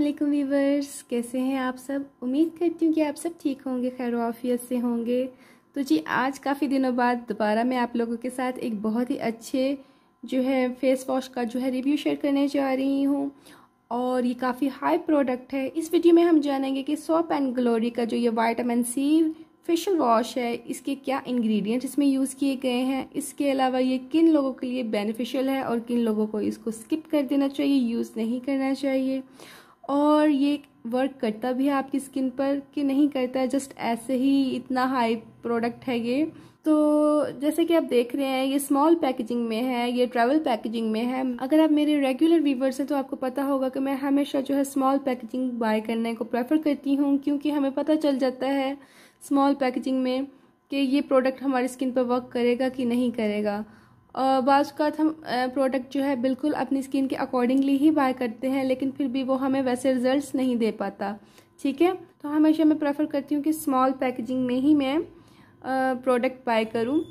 वालेकुम वीवर्स, कैसे हैं आप सब। उम्मीद करती हूँ कि आप सब ठीक होंगे, खैर आफियत से होंगे। तो जी आज काफ़ी दिनों बाद दोबारा मैं आप लोगों के साथ एक बहुत ही अच्छे जो है फेस वॉश का जो है रिव्यू शेयर करने जा रही हूँ और ये काफ़ी हाई प्रोडक्ट है। इस वीडियो में हम जानेंगे कि सोप एंड ग्लोरी का जो ये विटामिन सी फेशियल वॉश है, इसके क्या इंग्रेडिएंट्स इसमें यूज़ किए गए हैं, इसके अलावा ये किन लोगों के लिए बेनिफिशियल है और किन लोगों को इसको स्किप कर देना चाहिए, यूज़ नहीं करना चाहिए, और ये वर्क करता भी है आपकी स्किन पर कि नहीं करता है, जस्ट ऐसे ही इतना हाई प्रोडक्ट है ये। तो जैसे कि आप देख रहे हैं ये स्मॉल पैकेजिंग में है, ये ट्रैवल पैकेजिंग में है। अगर आप मेरे रेगुलर व्यूवर्स हैं तो आपको पता होगा कि मैं हमेशा जो है स्मॉल पैकेजिंग बाय करने को प्रेफर करती हूँ, क्योंकि हमें पता चल जाता है स्मॉल पैकेजिंग में कि ये प्रोडक्ट हमारी स्किन पर वर्क करेगा कि नहीं करेगा। और बाज़ का हम प्रोडक्ट जो है बिल्कुल अपनी स्किन के अकॉर्डिंगली ही बाय करते हैं, लेकिन फिर भी वो हमें वैसे रिजल्ट्स नहीं दे पाता। ठीक है, तो हमेशा मैं प्रेफर करती हूँ कि स्मॉल पैकेजिंग में ही मैं प्रोडक्ट बाय करूँ।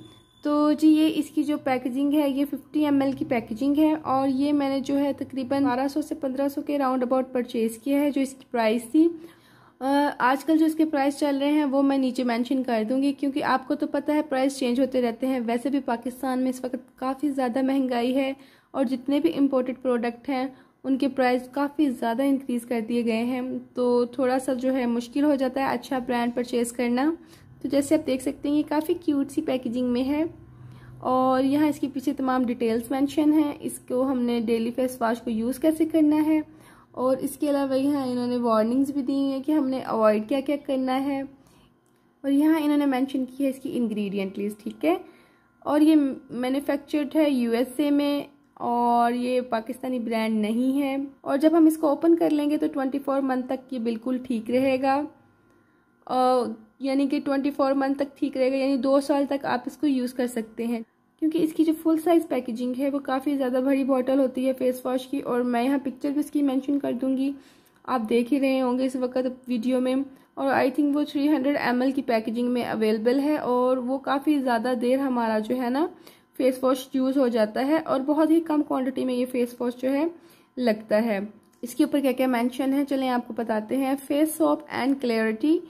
तो जी ये इसकी जो पैकेजिंग है ये 50 ml की पैकेजिंग है और ये मैंने जो है तकरीबन 1200 से 1500 के राउंड अबाउट परचेज़ किया है। जो इसकी प्राइस थी आजकल जो इसके प्राइस चल रहे हैं वो मैं नीचे मेंशन कर दूंगी, क्योंकि आपको तो पता है प्राइस चेंज होते रहते हैं। वैसे भी पाकिस्तान में इस वक्त काफ़ी ज़्यादा महंगाई है और जितने भी इम्पोर्टेड प्रोडक्ट हैं उनके प्राइस काफ़ी ज़्यादा इंक्रीज़ कर दिए गए हैं, तो थोड़ा सा जो है मुश्किल हो जाता है अच्छा ब्रांड परचेज़ करना। तो जैसे आप देख सकते हैं ये काफ़ी क्यूट सी पैकेजिंग में है और यहाँ इसके पीछे तमाम डिटेल्स मेंशन हैं। इसको हमने डेली फेस वॉश को यूज़ कैसे करना है और इसके अलावा यहाँ इन्होंने वार्निंग्स भी दी हैं कि हमने अवॉइड क्या क्या करना है, और यहाँ इन्होंने मेंशन की है इसकी इंग्रेडिएंट लिस्ट। ठीक है, और ये मैन्युफैक्चर्ड है यूएसए में और ये पाकिस्तानी ब्रांड नहीं है। और जब हम इसको ओपन कर लेंगे तो 24 मंथ तक ये बिल्कुल ठीक रहेगा, यानी कि 24 मंथ तक ठीक रहेगा, यानी 2 साल तक आप इसको यूज़ कर सकते हैं, क्योंकि इसकी जो फुल साइज़ पैकेजिंग है वो काफ़ी ज़्यादा बड़ी बॉटल होती है फेस वॉश की। और मैं यहाँ पिक्चर भी इसकी मेंशन कर दूँगी, आप देख ही रहे होंगे इस वक्त वीडियो में। और आई थिंक वो 300 ml की पैकेजिंग में अवेलेबल है और वो काफ़ी ज़्यादा देर हमारा जो है ना फेस वॉश यूज़ हो जाता है और बहुत ही कम क्वान्टिटी में ये फेस वॉश जो है लगता है। इसके ऊपर क्या क्या मेंशन है चलें आपको बताते हैं। Face soap and clarity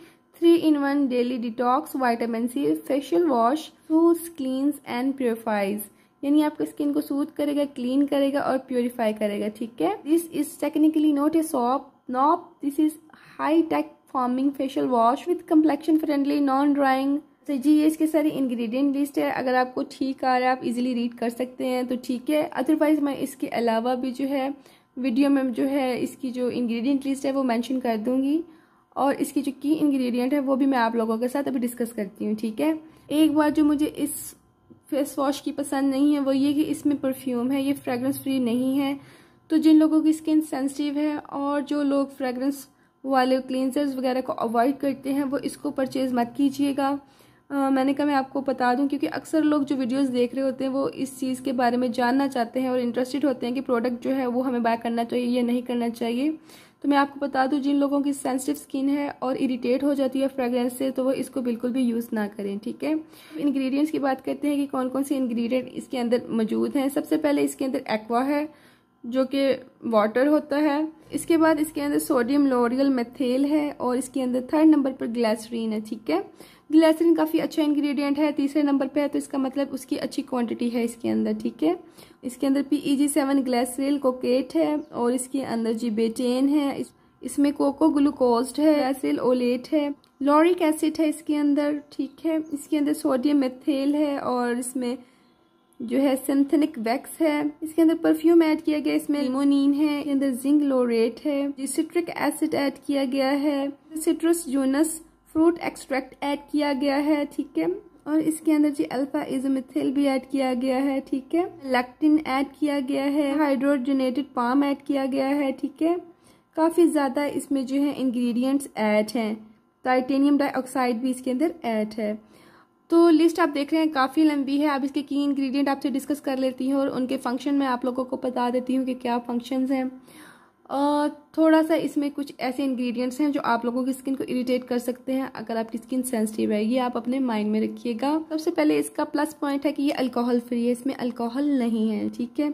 3-in-1 daily detox vitamin C facial wash soothes, cleanses and purifies, यानी आपकी स्किन को सूथ करेगा, क्लीन करेगा और प्योरीफाई करेगा। ठीक है, this is technically not a soap knob, this is high tech forming facial wash with complexion friendly non drawing. तो जी ये इसके सारी इंग्रेडिएंट लिस्ट है, अगर आपको ठीक आ रहा है आप इजीली रीड कर सकते हैं तो ठीक है, अदरवाइज मैं इसके अलावा भी जो है वीडियो में जो है इसकी जो इंग्रेडिएंट लिस्ट है वो मेंशन कर दूंगी और इसकी जो की इंग्रेडिएंट है वो भी मैं आप लोगों के साथ अभी डिस्कस करती हूँ। ठीक है, एक बार जो मुझे इस फेस वॉश की पसंद नहीं है वो ये कि इसमें परफ्यूम है, ये फ्रेगरेंस फ्री नहीं है। तो जिन लोगों की स्किन सेंसिटिव है और जो लोग फ्रेगरेंस वाले क्लींजर्स वगैरह को अवॉइड करते हैं वो इसको परचेज़ मत कीजिएगा। मैंने कहा मैं आपको बता दूं, क्योंकि अक्सर लोग जो वीडियोस देख रहे होते हैं वो इस चीज़ के बारे में जानना चाहते हैं और इंटरेस्टेड होते हैं कि प्रोडक्ट जो है वो हमें बाय करना चाहिए या नहीं करना चाहिए। तो मैं आपको बता दूं जिन लोगों की सेंसिटिव स्किन है और इरिटेट हो जाती है फ्रेगरेंस से तो वो इसको बिल्कुल भी यूज़ ना करें। ठीक है, इंग्रेडिएंट्स की बात करते हैं कि कौन कौन से इंग्रेडिएंट इसके अंदर मौजूद हैं। सबसे पहले इसके अंदर एक्वा है जो कि वाटर होता है, इसके बाद इसके अंदर सोडियम लॉरियल मेथेल है और इसके अंदर 3rd नंबर पर ग्लिसरीन है। ठीक है, ग्लिसरीन काफ़ी अच्छा इंग्रेडिएंट है, 3रे नंबर पे है तो इसका मतलब उसकी अच्छी क्वांटिटी है इसके अंदर। ठीक है, इसके अंदर PEG7 ग्लिसरील कोकेट है और इसके अंदर जी बेटेन है, इसमें कोको ग्लूकोज है, ग्लिसरील ओलेट है, लॉरिक एसिड है इसके अंदर। ठीक है, इसके अंदर सोडियम मेथेल है और इसमें जो है सिंथेटिक वैक्स है, इसके अंदर परफ्यूम ऐड किया गया, इसमें लिमोनिन है, इसके अंदर जिंक लोरेट है, सिट्रिक एसिड ऐड किया गया है, सिट्रस जूनस फ्रूट एक्सट्रैक्ट ऐड किया गया है। ठीक है, और इसके अंदर जी अल्फा इजोमिथिल भी ऐड किया गया है। ठीक है, लैक्टिन ऐड किया गया है, हाइड्रोजनेटेड पाम ऐड किया गया है। ठीक है, काफ़ी ज़्यादा इसमें जो है इंग्रेडिएंट्स ऐड हैं, टाइटेनियम डाइऑक्साइड भी इसके अंदर ऐड है। तो लिस्ट आप देख रहे हैं काफ़ी लंबी है, आप इसके की इंग्रेडिएंट आपसे डिस्कस कर लेती हूँ और उनके फंक्शन में आप लोगों को बता देती हूँ कि क्या फंक्शंस हैं। थोड़ा सा इसमें कुछ ऐसे इंग्रेडिएंट्स हैं जो आप लोगों की स्किन को इरिटेट कर सकते हैं अगर आपकी स्किन सेंसिटिव है, ये आप अपने माइंड में रखिएगा। सबसे पहले इसका प्लस पॉइंट है कि ये अल्कोहल फ्री है, इसमें अल्कोहल नहीं है। ठीक है,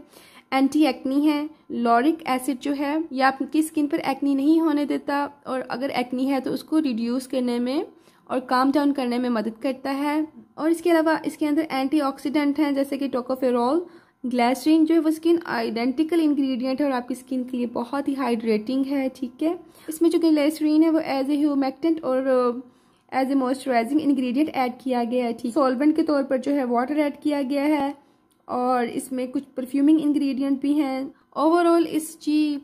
एंटी एक्नी है। लॉरिक एसिड जो है ये आपकी स्किन पर एक्नी नहीं होने देता, और अगर एक्नी है तो उसको रिड्यूस करने में और काम डाउन करने में मदद करता है। और इसके अलावा इसके अंदर एंटीऑक्सीडेंट हैं जैसे कि टोकोफेरॉल। ग्लिसरीन जो है वो स्किन आइडेंटिकल इंग्रेडिएंट है और आपकी स्किन के लिए बहुत ही हाइड्रेटिंग है, ठीक है। इसमें जो ग्लिसरीन है वो एज ए ह्यूमेक्टेंट और as a moisturising ingredient add किया गया है, ठीक। सॉल्वेंट के तौर पर जो है वाटर ऐड किया गया है, और इसमें कुछ परफ्यूमिंग इंग्रेडिएंट भी हैं। ओवरऑल इस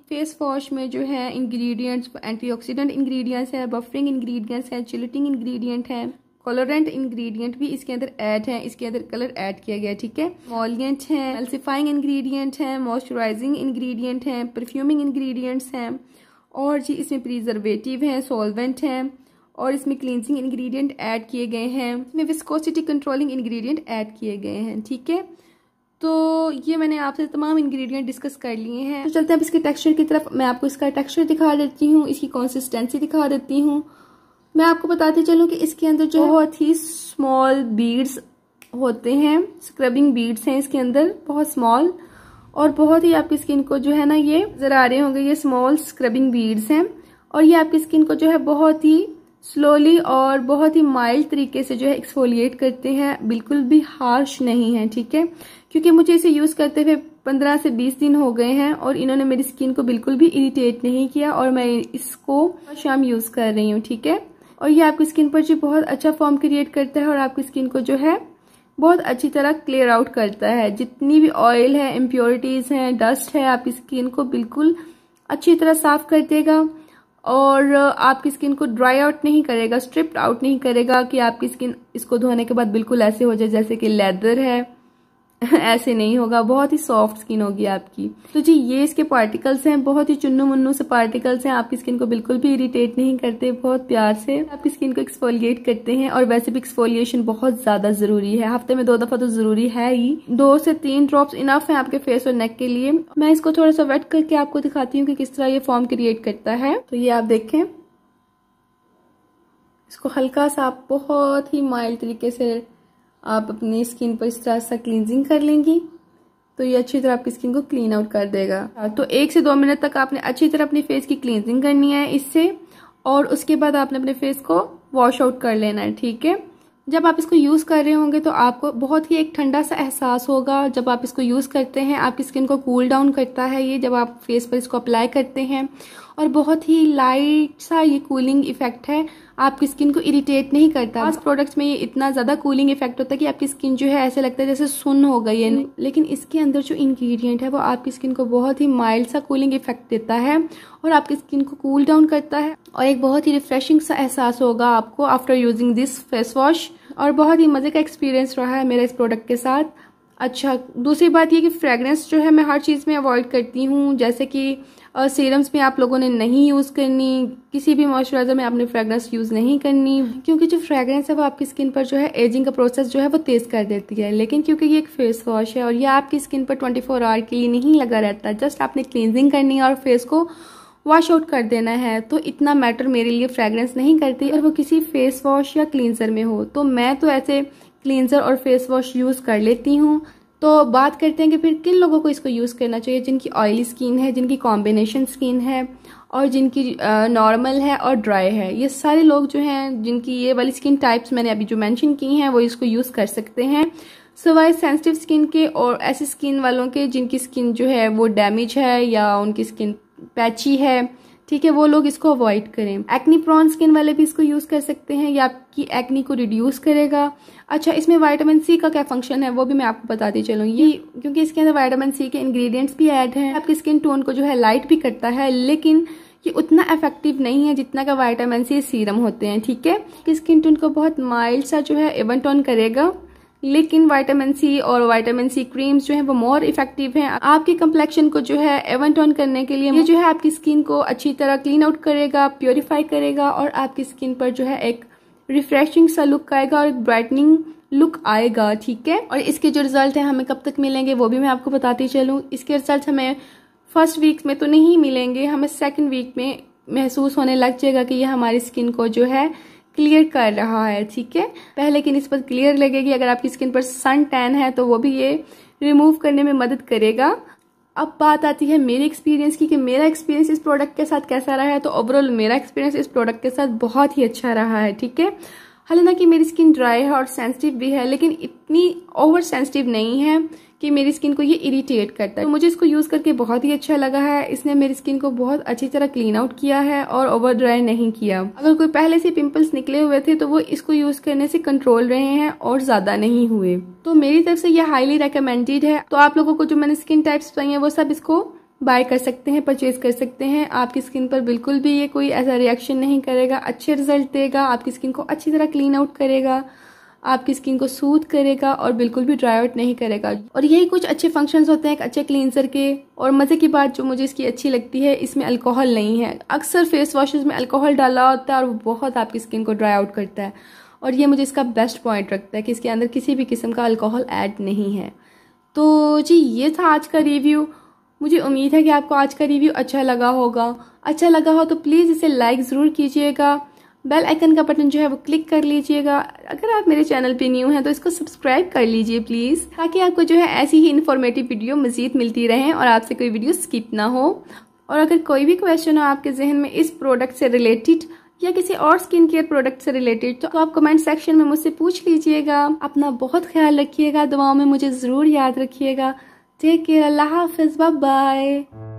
फेस वॉश में जो है इंग्रेडिएंट्स एंटीऑक्सीडेंट इंग्रेडिएंट्स है, बफरिंग इंग्रेडिएंट्स हैं, चिल्टिंग इंग्रेडिएंट हैं, कलरेंट इंग्रेडिएंट भी इसके अंदर ऐड हैं, इसके अंदर कलर ऐड किया गया, ठीक है। मॉलिएंट हैं, एल्सिफाइंग इंग्रेडिएंट हैं, मॉइस्चराइजिंग इंग्रेडिएंट हैं, परफ्यूमिंग इंग्रेडिएंट्स हैं, और जी इसमें प्रिजर्वेटिव हैं, सॉल्वेंट हैं, और इसमें क्लींजिंग इंग्रेडिएंट ऐड किए गए हैं, इसमें विस्कोसिटी कंट्रोलिंग इंग्रेडिएंट ऐड किए गए हैं, ठीक है। तो ये मैंने आपसे तमाम इंग्रेडिएंट डिस्कस कर लिए हैं। तो चलते हैं अब इसके टेक्सचर की तरफ। मैं आपको इसका टेक्सचर दिखा देती हूँ, इसकी कंसिस्टेंसी दिखा देती हूँ। मैं आपको बताती चलूँ कि इसके अंदर जो बहुत ही स्मॉल बीड्स होते हैं, स्क्रबिंग बीड्स हैं इसके अंदर, बहुत स्मॉल, और बहुत ही आपकी स्किन को जो है ना, ये नजर आ रहे होंगे, ये स्मॉल स्क्रबिंग बीड्स हैं, और ये आपकी स्किन को जो है बहुत ही स्लोली और बहुत ही माइल्ड तरीके से जो है एक्सफोलिएट करते हैं, बिल्कुल भी हार्श नहीं है, ठीक है। क्योंकि मुझे इसे यूज करते हुए 15 से 20 दिन हो गए हैं और इन्होंने मेरी स्किन को बिल्कुल भी इरिटेट नहीं किया, और मैं इसको शाम यूज कर रही हूँ, ठीक है। और ये आपकी स्किन पर जो बहुत अच्छा फॉर्म क्रिएट करता है और आपकी स्किन को जो है बहुत अच्छी तरह क्लियर आउट करता है। जितनी भी ऑयल है, इम्प्योरिटीज हैं, डस्ट है, आपकी स्किन को बिल्कुल अच्छी तरह साफ कर देगा, और आपकी स्किन को ड्राई आउट नहीं करेगा, स्ट्रिप्ड आउट नहीं करेगा कि आपकी स्किन इसको धोने के बाद बिल्कुल ऐसे हो जाए जैसे कि लेदर है ऐसे नहीं होगा, बहुत ही सॉफ्ट स्किन होगी आपकी। तो जी ये इसके पार्टिकल्स हैं, बहुत ही चुन्नू मुन्नू से पार्टिकल्स हैं, आपकी स्किन को बिल्कुल भी इरिटेट नहीं करते, बहुत प्यार से आपकी स्किन को एक्सफोलिएट करते हैं। और वैसे भी एक्सफोलिएशन बहुत ज्यादा जरूरी है, हफ्ते में 2 दफा तो जरूरी है ही। 2 से 3 ड्रॉप्स इनफ है आपके फेस और नेक के लिए। मैं इसको थोड़ा सा वेट करके आपको दिखाती हूँ कि किस तरह ये फॉर्म क्रिएट करता है। तो ये आप देखें, इसको हल्का सा आप बहुत ही माइल्ड तरीके से आप अपनी स्किन पर इस तरह सा क्लींजिंग कर लेंगी तो ये अच्छी तरह आपकी स्किन को क्लीन आउट कर देगा। तो 1 से 2 मिनट तक आपने अच्छी तरह अपने फेस की क्लींजिंग करनी है इससे, और उसके बाद आपने अपने फेस को वॉश आउट कर लेना है, ठीक है। जब आप इसको यूज कर रहे होंगे तो आपको बहुत ही एक ठंडा सा एहसास होगा। जब आप इसको यूज करते हैं आपकी स्किन को कूल डाउन करता है ये, जब आप फेस पर इसको अप्लाई करते हैं, और बहुत ही लाइट सा ये कूलिंग इफेक्ट है, आपकी स्किन को इरिटेट नहीं करता। इस प्रोडक्ट्स में ये इतना ज्यादा कूलिंग इफेक्ट होता है कि आपकी स्किन जो है ऐसे लगता है जैसे सुन्न हो गई है, लेकिन इसके अंदर जो इंग्रेडिएंट है वो आपकी स्किन को बहुत ही माइल्ड सा कूलिंग इफेक्ट देता है और आपकी स्किन को कूल डाउन करता है, और एक बहुत ही रिफ्रेशिंग सा एहसास होगा आपको after using this face wash. और बहुत ही मजे का एक्सपीरियंस रहा है मेरा इस प्रोडक्ट के साथ। अच्छा, दूसरी बात ये कि फ्रेग्रेंस जो है मैं हर चीज़ में अवॉइड करती हूँ, जैसे कि सीरम्स में आप लोगों ने नहीं यूज़ करनी, किसी भी मॉइस्चराइजर में आपने फ्रेग्रेंस यूज़ नहीं करनी, क्योंकि जो फ्रेग्रेंस है वो आपकी स्किन पर जो है एजिंग का प्रोसेस जो है वो तेज़ कर देती है। लेकिन क्योंकि ये एक फेस वॉश है और ये आपकी स्किन पर 24 आवर के लिए नहीं लगा रहता, जस्ट आपने क्लींजिंग करनी है और फेस को वॉश आउट कर देना है, तो इतना मैटर मेरे लिए फ्रेग्रेंस नहीं करती, और वो किसी फेस वॉश या क्लींजर में हो। तो मैं तो ऐसे क्लींजर और फेस वॉश यूज़ कर लेती हूँ। तो बात करते हैं कि फिर किन लोगों को इसको यूज़ करना चाहिए, जिनकी ऑयली स्किन है, जिनकी कॉम्बिनेशन स्किन है, और जिनकी नॉर्मल है और ड्राई है। ये सारे लोग जो हैं जिनकी ये वाली स्किन टाइप्स मैंने अभी जो मेंशन की हैं वो इसको यूज़ कर सकते हैं, सिवाय सेंसिटिव स्किन के और ऐसी स्किन वालों के जिनकी स्किन जो है वो डैमेज है या उनकी स्किन पैची है, ठीक है, वो लोग इसको अवॉइड करें। एक्नी प्रॉन स्किन वाले भी इसको यूज कर सकते हैं, ये आपकी एक्नी को रिड्यूस करेगा। अच्छा, इसमें विटामिन सी का क्या फंक्शन है वो भी मैं आपको बताती चलूँ। ये क्योंकि इसके अंदर विटामिन सी के इंग्रेडिएंट्स भी ऐड हैं, आपकी स्किन टोन को जो है लाइट भी करता है, लेकिन ये उतना इफेक्टिव नहीं है जितना का विटामिन सी सीरम होते हैं, ठीक है। स्किन टोन को बहुत माइल्ड सा जो है इवन टोन करेगा, लेकिन विटामिन सी और विटामिन सी क्रीम्स जो है वो मोर इफेक्टिव हैं आपकी कंप्लेक्शन को जो है एवन टोन करने के लिए। ये जो है आपकी स्किन को अच्छी तरह क्लीन आउट करेगा, प्योरीफाई करेगा, और आपकी स्किन पर जो है एक रिफ्रेशिंग सा लुक आएगा और एक ब्राइटनिंग लुक आएगा, ठीक है। और इसके जो रिजल्ट है हमें कब तक मिलेंगे वो भी मैं आपको बताती चलूँ। इसके रिजल्ट हमें फर्स्ट वीक में तो नहीं मिलेंगे, हमें सेकेंड वीक में महसूस होने लग जाएगा कि ये हमारी स्किन को जो है क्लियर कर रहा है, ठीक है। पहले की निस्बत क्लियर लगेगी। अगर आपकी स्किन पर सन टैन है तो वो भी ये रिमूव करने में मदद करेगा। अब बात आती है मेरे एक्सपीरियंस की कि मेरा एक्सपीरियंस इस प्रोडक्ट के साथ कैसा रहा है। तो ओवरऑल मेरा एक्सपीरियंस इस प्रोडक्ट के साथ बहुत ही अच्छा रहा है, ठीक है। हालांकि मेरी स्किन ड्राई है और सेंसिटिव भी है, लेकिन इतनी ओवर सेंसिटिव नहीं है कि मेरी स्किन को ये इरिटेट करता है। तो मुझे इसको यूज़ करके बहुत ही अच्छा लगा है। इसने मेरी स्किन को बहुत अच्छी तरह क्लीन आउट किया है और ओवर ड्राई नहीं किया। अगर कोई पहले से पिंपल्स निकले हुए थे तो वो इसको यूज़ करने से कंट्रोल रहे हैं और ज़्यादा नहीं हुए। तो मेरी तरफ से ये हाईली रिकमेंडेड है। तो आप लोगों को जो मैंने स्किन टाइप्स बताई हैं वो सब इसको बाय कर सकते हैं, परचेज कर सकते हैं। आपकी स्किन पर बिल्कुल भी ये कोई ऐसा रिएक्शन नहीं करेगा, अच्छे रिजल्ट देगा, आपकी स्किन को अच्छी तरह क्लीन आउट करेगा, आपकी स्किन को सूथ करेगा और बिल्कुल भी ड्राई आउट नहीं करेगा। और यही कुछ अच्छे फंक्शंस होते हैं एक अच्छे क्लींजर के। और मज़े की बात जो मुझे इसकी अच्छी लगती है, इसमें अल्कोहल नहीं है। अक्सर फेस वॉशेस में अल्कोहल डाला होता है और वो बहुत आपकी स्किन को ड्राई आउट करता है। और ये मुझे इसका बेस्ट पॉइंट रखता है कि इसके अंदर किसी भी किस्म का अल्कोहल ऐड नहीं है। तो जी ये था आज का रिव्यू। मुझे उम्मीद है कि आपको आज का रिव्यू अच्छा लगा होगा। अच्छा लगा हो तो प्लीज़ इसे लाइक ज़रूर कीजिएगा। बेल आइकन का बटन जो है वो क्लिक कर लीजिएगा। अगर आप मेरे चैनल पे न्यू हैं तो इसको सब्सक्राइब कर लीजिए प्लीज़, ताकि आपको जो है ऐसी ही इन्फॉर्मेटिव वीडियो मज़ीद मिलती रहें और आपसे कोई वीडियो स्किप ना हो। और अगर कोई भी क्वेश्चन हो आपके जहन में इस प्रोडक्ट से रिलेटेड या किसी और स्किन केयर प्रोडक्ट से रिलेटेड, तो आप कमेंट सेक्शन में मुझसे पूछ लीजिएगा। अपना बहुत ख्याल रखिएगा, दुआओं में मुझे ज़रूर याद रखिएगा। टेक केयर, अल्लाह हाफिज़, बाय बाय।